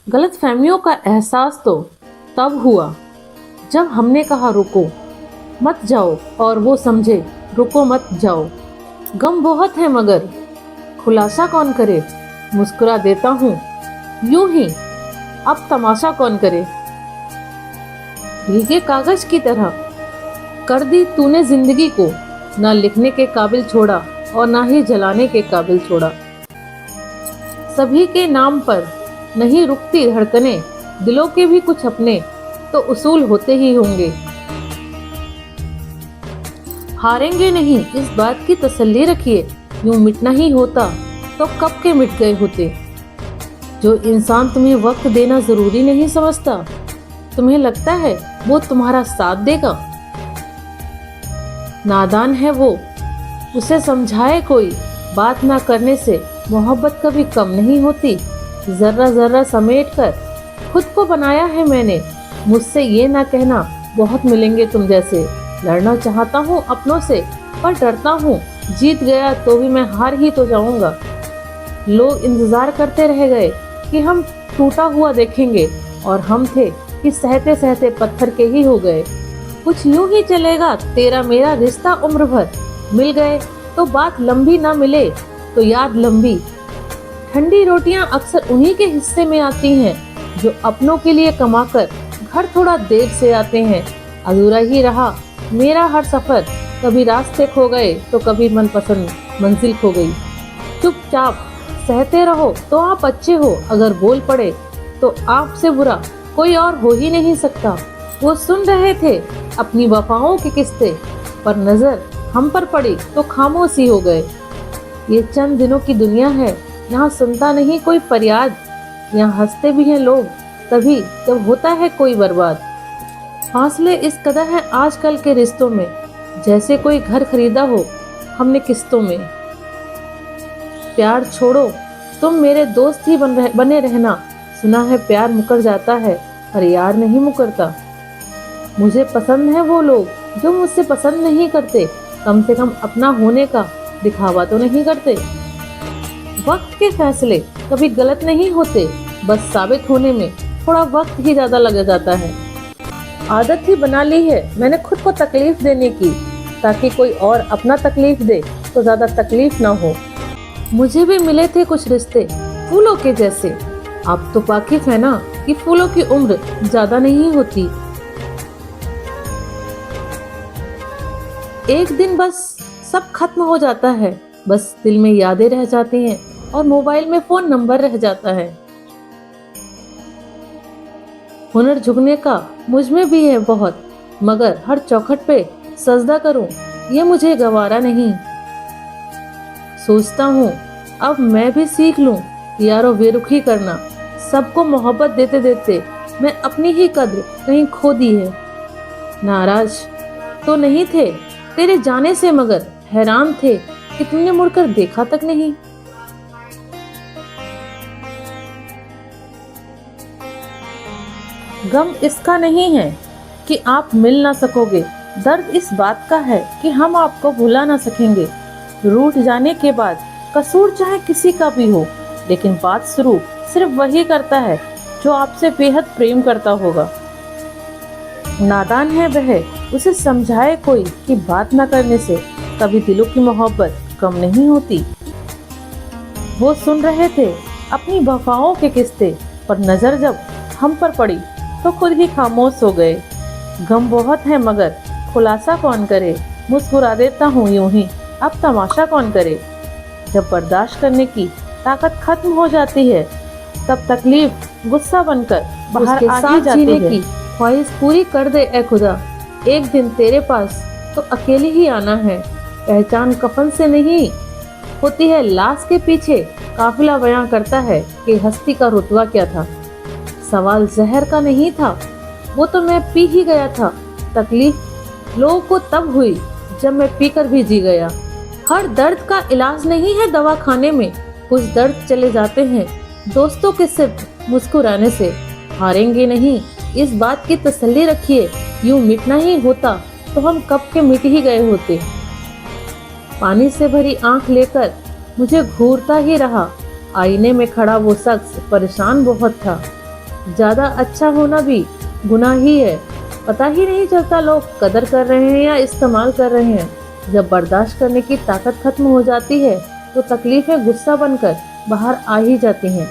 गलतफहमियों का एहसास तो तब हुआ जब हमने कहा रुको मत जाओ और वो समझे रुको मत जाओ। गम बहुत है मगर खुलासा कौन करे, मुस्कुरा देता हूँ यूं ही, अब तमाशा कौन करे। भीगे कागज की तरह कर दी तूने जिंदगी को, ना लिखने के काबिल छोड़ा और ना ही जलाने के काबिल छोड़ा। सभी के नाम पर नहीं रुकती धड़कने, दिलों के भी कुछ अपने तो उसूल होते ही होंगे। हारेंगे नहीं इस बात की तसल्ली रखिए, यूं मिटना ही होता तो कब के मिट गए होते। जो इंसान तुम्हें वक्त देना जरूरी नहीं समझता, तुम्हें लगता है वो तुम्हारा साथ देगा, नादान है वो, उसे समझाए कोई। बात ना करने से मोहब्बत कभी कम नहीं होती। जर्रा जर्रा समेट कर खुद को बनाया है मैंने, मुझसे ये ना कहना बहुत मिलेंगे तुम जैसे। लड़ना चाहता हूँ अपनों से पर डरता हूँ, जीत गया तो भी मैं हार ही तो जाऊंगा। लोग इंतजार करते रह गए कि हम टूटा हुआ देखेंगे, और हम थे कि सहते सहते पत्थर के ही हो गए। कुछ यूं ही चलेगा तेरा मेरा रिश्ता उम्र भर, मिल गए तो बात लंबी, ना मिले तो याद लंबी। ठंडी रोटियां अक्सर उन्हीं के हिस्से में आती हैं जो अपनों के लिए कमाकर घर थोड़ा देर से आते हैं। अधूरा ही रहा मेरा हर सफर, कभी रास्ते खो गए तो कभी मनपसंद मंजिल खो गई। चुपचाप सहते रहो तो आप अच्छे हो, अगर बोल पड़े तो आपसे बुरा कोई और हो ही नहीं सकता। वो सुन रहे थे अपनी वफाओं की किस्ते, पर नजर हम पर पड़ी तो खामोशी हो गए। ये चंद दिनों की दुनिया है, यहाँ सुनता नहीं कोई फरियाद, यहाँ हंसते भी हैं लोग तभी जब होता है कोई बर्बाद। फासले इस कदर है आजकल के रिश्तों में, जैसे कोई घर खरीदा हो हमने किस्तों में। प्यार छोड़ो तुम मेरे दोस्त ही बने रहना, सुना है प्यार मुकर जाता है पर यार नहीं मुकरता। मुझे पसंद है वो लोग जो मुझसे पसंद नहीं करते, कम से कम अपना होने का दिखावा तो नहीं करते। वक्त के फैसले कभी गलत नहीं होते, बस साबित होने में थोड़ा वक्त ही ज्यादा लग जाता है। आदत ही बना ली है मैंने खुद को तकलीफ देने की, ताकि कोई और अपना तकलीफ दे तो ज्यादा तकलीफ ना हो। मुझे भी मिले थे कुछ रिश्ते फूलों के जैसे, आप तो वाकिफ है ना कि फूलों की उम्र ज्यादा नहीं होती। एक दिन बस सब खत्म हो जाता है, बस दिल में यादें रह जाती हैं और मोबाइल में फोन नंबर रह जाता है। हुनर झुकने का मुझ में भी है बहुत, मगर हर चौखट पे सजदा करूं ये मुझे गवारा नहीं। सोचता हूँ अब मैं भी सीख लूं यारो बेरुखी करना, सबको मोहब्बत देते देते मैं अपनी ही कद्र कहीं खो दी है। नाराज तो नहीं थे तेरे जाने से, मगर हैरान थे कि तुमने मुड़कर देखा तक नहीं। गम इसका नहीं है कि आप मिल ना सकोगे, दर्द इस बात का है कि हम आपको भुला ना सकेंगे। रूठ जाने के बाद कसूर चाहे किसी का भी हो, लेकिन बात शुरू सिर्फ वही करता है जो आपसे बेहद प्रेम करता होगा। नादान है वह, उसे समझाए कोई कि बात ना करने से कभी दिलों की मोहब्बत कम नहीं होती। वो सुन रहे थे अपनी वफाओं के किस्से, पर नजर जब हम पर पड़ी तो खुद ही खामोश हो गए। गम बहुत है मगर खुलासा कौन करे, मुस्कुरा देता हूँ यूं ही, अब तमाशा कौन करे। जब बर्दाश्त करने की ताकत खत्म हो जाती है, तब तकलीफ गुस्सा बनकर बाहर आ ही जाती है। ख्वाहिश पूरी कर दे ए खुदा, एक दिन तेरे पास तो अकेले ही आना है। पहचान कफन से नहीं होती है, लाश के पीछे काफिला बयां करता है कि हस्ती का रुतबा क्या था। सवाल जहर का नहीं था, वो तो मैं पी ही गया था। तकलीफ लोगों को तब हुई जब मैं पीकर भी जी गया। हर दर्द का इलाज नहीं है दवा खाने में, कुछ दर्द चले जाते हैं दोस्तों के सिर्फ मुस्कुराने से। हारेंगे नहीं इस बात की तसल्ली रखिए, यूं मिटना ही होता तो हम कब के मिट ही गए होते। पानी से भरी आंख लेकर मुझे घूरता ही रहा, आईने में खड़ा वो शख्स परेशान बहुत था। ज़्यादा अच्छा होना भी गुनाह ही है। पता ही नहीं चलता लोग कदर कर रहे हैं या इस्तेमाल कर रहे हैं। जब बर्दाश्त करने की ताकत खत्म हो जाती है तो तकलीफें गुस्सा बनकर बाहर आ ही जाती हैं।